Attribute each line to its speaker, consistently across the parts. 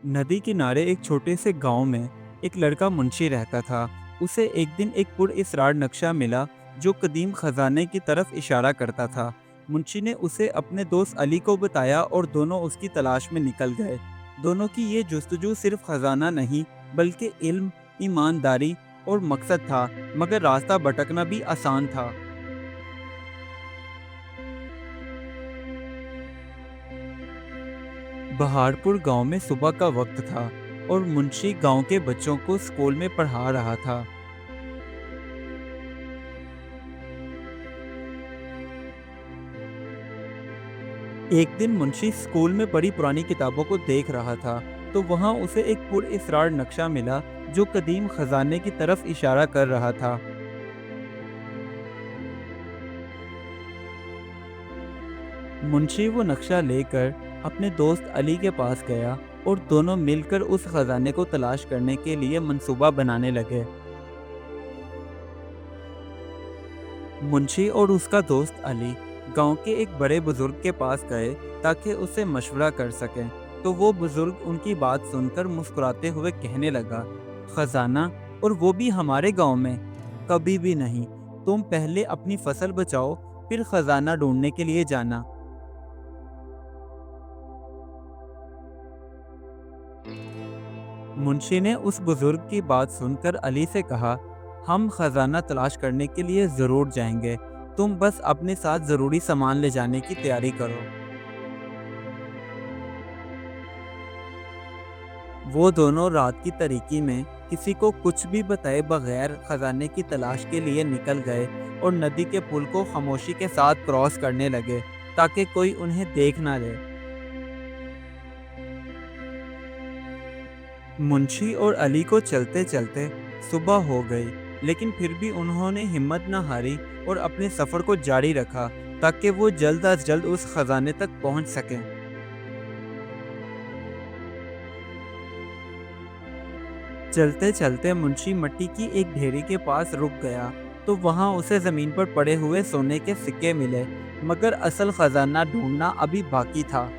Speaker 1: नदी किनारे एक छोटे से गांव में एक लड़का मुंशी रहता था। उसे एक दिन एक पुरअसरार नक्शा मिला जो कदीम खजाने की तरफ इशारा करता था। मुंशी ने उसे अपने दोस्त अली को बताया और दोनों उसकी तलाश में निकल गए। दोनों की ये जुस्तजू सिर्फ खजाना नहीं बल्कि इल्म, ईमानदारी और मकसद था, मगर रास्ता भटकना भी आसान था। बहारपुर गांव में सुबह का वक्त था और मुंशी गांव के बच्चों को स्कूल में पढ़ा रहा था। एक दिन मुंशी स्कूल में बड़ी पुरानी किताबों को देख रहा था, तो वहां उसे एक पुरअसरार नक्शा मिला जो कदीम खजाने की तरफ इशारा कर रहा था। मुंशी वो नक्शा लेकर अपने दोस्त अली के पास गया और दोनों मिलकर उस खजाने को तलाश करने के लिए मंसूबा बनाने लगे। मुंशी और उसका दोस्त अली गांव के एक बड़े बुजुर्ग के पास गए ताकि उससे मशवरा कर सकें। तो वो बुजुर्ग उनकी बात सुनकर मुस्कुराते हुए कहने लगा, खजाना, और वो भी हमारे गांव में? कभी भी नहीं। तुम पहले अपनी फसल बचाओ, फिर खजाना ढूंढने के लिए जाना। मुंशी ने उस बुजुर्ग की बात सुनकर अली से कहा, हम खजाना तलाश करने के लिए जरूर जाएंगे। तुम बस अपने साथ जरूरी सामान ले जाने की तैयारी करो। वो दोनों रात की तारीकी में किसी को कुछ भी बताए बगैर खजाने की तलाश के लिए निकल गए और नदी के पुल को खामोशी के साथ क्रॉस करने लगे ताकि कोई उन्हें देख ना ले। मुंशी और अली को चलते चलते सुबह हो गई, लेकिन फिर भी उन्होंने हिम्मत न हारी और अपने सफ़र को जारी रखा ताकि वो जल्द अज जल्द उस खजाने तक पहुंच सकें। चलते चलते मुंशी मट्टी की एक ढेरी के पास रुक गया, तो वहां उसे जमीन पर पड़े हुए सोने के सिक्के मिले, मगर असल खजाना ढूंढना अभी बाकी था।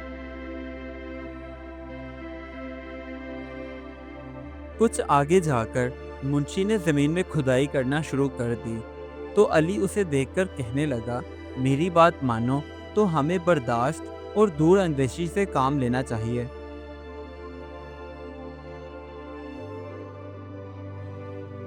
Speaker 1: कुछ आगे जाकर मुंशी ने जमीन में खुदाई करना शुरू कर दी, तो अली उसे देखकर कहने लगा, मेरी बात मानो, तो हमें बर्दाश्त और दूर अंदेशी से काम लेना चाहिए।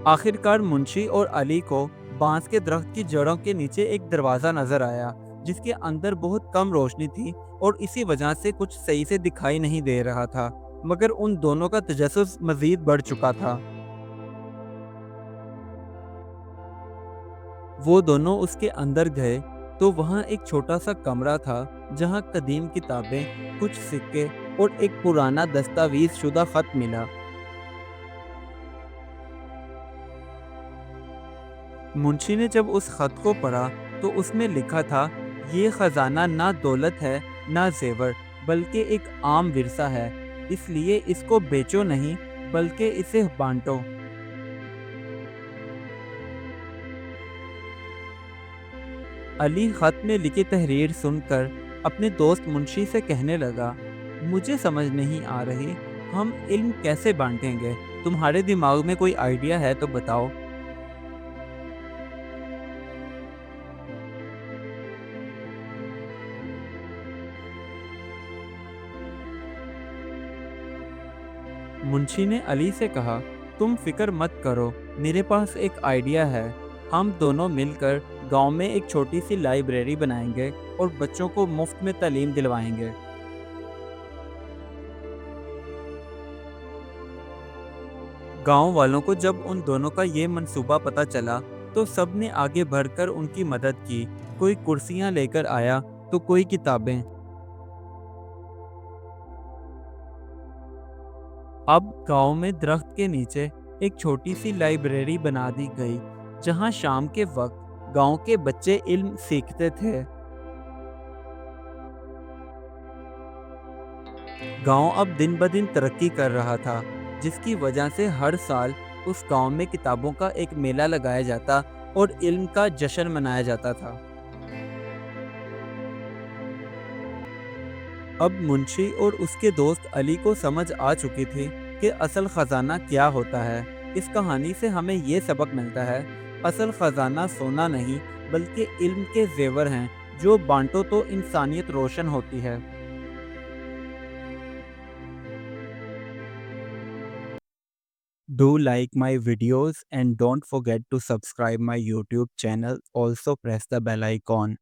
Speaker 1: आखिरकार मुंशी और अली को बांस के दरख्त की जड़ों के नीचे एक दरवाज़ा नजर आया, जिसके अंदर बहुत कम रोशनी थी और इसी वजह से कुछ सही से दिखाई नहीं दे रहा था, मगर उन दोनों का तजस्सुस मजीद बढ़ चुका था। वो दोनों उसके अंदर गए, तो वहाँ एक छोटा सा कमरा था जहाँ कदीम किताबें, कुछ सिक्के और एक पुराना दस्तावेज शुदा खत मिला। मुंशी ने जब उस खत को पढ़ा तो उसमें लिखा था, ये खजाना ना दौलत है ना जेवर, बल्कि एक आम विरसा है, इसलिए इसको बेचो नहीं बल्कि इसे बांटो। अली खत में लिखी तहरीर सुनकर अपने दोस्त मुंशी से कहने लगा, मुझे समझ नहीं आ रही, हम इल्म कैसे बांटेंगे? तुम्हारे दिमाग में कोई आइडिया है तो बताओ। मुंशी ने अली से कहा, तुम फिक्र मत करो, मेरे पास एक आइडिया है। हम दोनों मिलकर गांव में एक छोटी सी लाइब्रेरी बनाएंगे और बच्चों को मुफ्त में तालीम दिलवाएंगे। गांव वालों को जब उन दोनों का ये मंसूबा पता चला, तो सब ने आगे बढ़कर उनकी मदद की। कोई कुर्सियां लेकर आया तो कोई किताबें। अब गांव में दरख्त के नीचे एक छोटी सी लाइब्रेरी बना दी गई, जहां शाम के वक्त गांव के बच्चे इल्म सीखते थे। गांव अब दिन ब दिन तरक्की कर रहा था, जिसकी वजह से हर साल उस गांव में किताबों का एक मेला लगाया जाता और इल्म का जश्न मनाया जाता था। اب منشی اور اس کے دوست علی کو سمجھ آ چکی تھی کہ اصل خزانہ کیا ہوتا ہے۔ اس کہانی سے ہمیں یہ سبق ملتا ہے، اصل خزانہ سونا نہیں بلکہ علم کے زیور ہیں، جو بانٹو تو انسانیت روشن ہوتی ہے۔ Do like my videos and don't forget to subscribe my YouTube channel. Also press the bell icon.